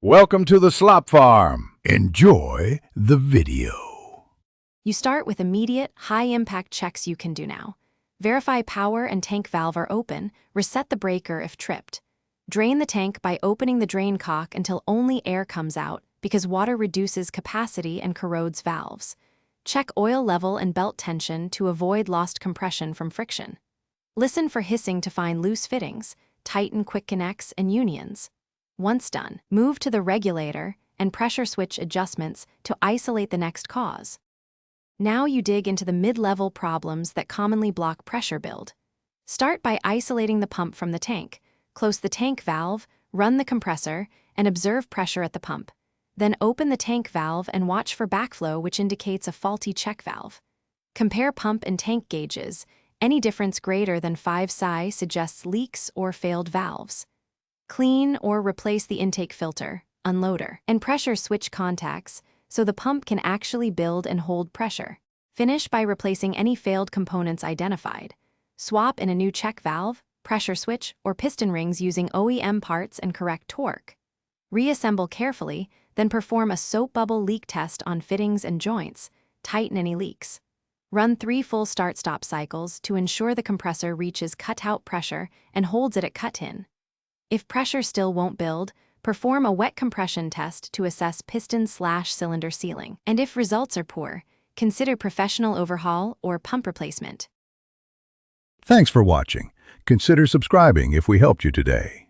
Welcome to the Slop Farm. Enjoy the video. You start with immediate, high-impact checks you can do now. Verify power and tank valve are open, reset the breaker if tripped. Drain the tank by opening the drain cock until only air comes out because water reduces capacity and corrodes valves. Check oil level and belt tension to avoid lost compression from friction. Listen for hissing to find loose fittings, tighten quick connects and unions. Once done, move to the regulator and pressure switch adjustments to isolate the next cause. Now you dig into the mid-level problems that commonly block pressure build. Start by isolating the pump from the tank. Close the tank valve, run the compressor, and observe pressure at the pump. Then open the tank valve and watch for backflow, which indicates a faulty check valve. Compare pump and tank gauges. Any difference greater than 5 psi suggests leaks or failed valves. Clean or replace the intake filter, unloader, and pressure switch contacts so the pump can actually build and hold pressure. Finish by replacing any failed components identified. Swap in a new check valve, pressure switch, or piston rings using OEM parts and correct torque. Reassemble carefully, then perform a soap bubble leak test on fittings and joints. Tighten any leaks. Run 3 full start-stop cycles to ensure the compressor reaches cut-out pressure and holds it at cut-in. If pressure still won't build, perform a wet compression test to assess piston/cylinder sealing. And if results are poor, consider professional overhaul or pump replacement. Thanks for watching. Consider subscribing if we helped you today.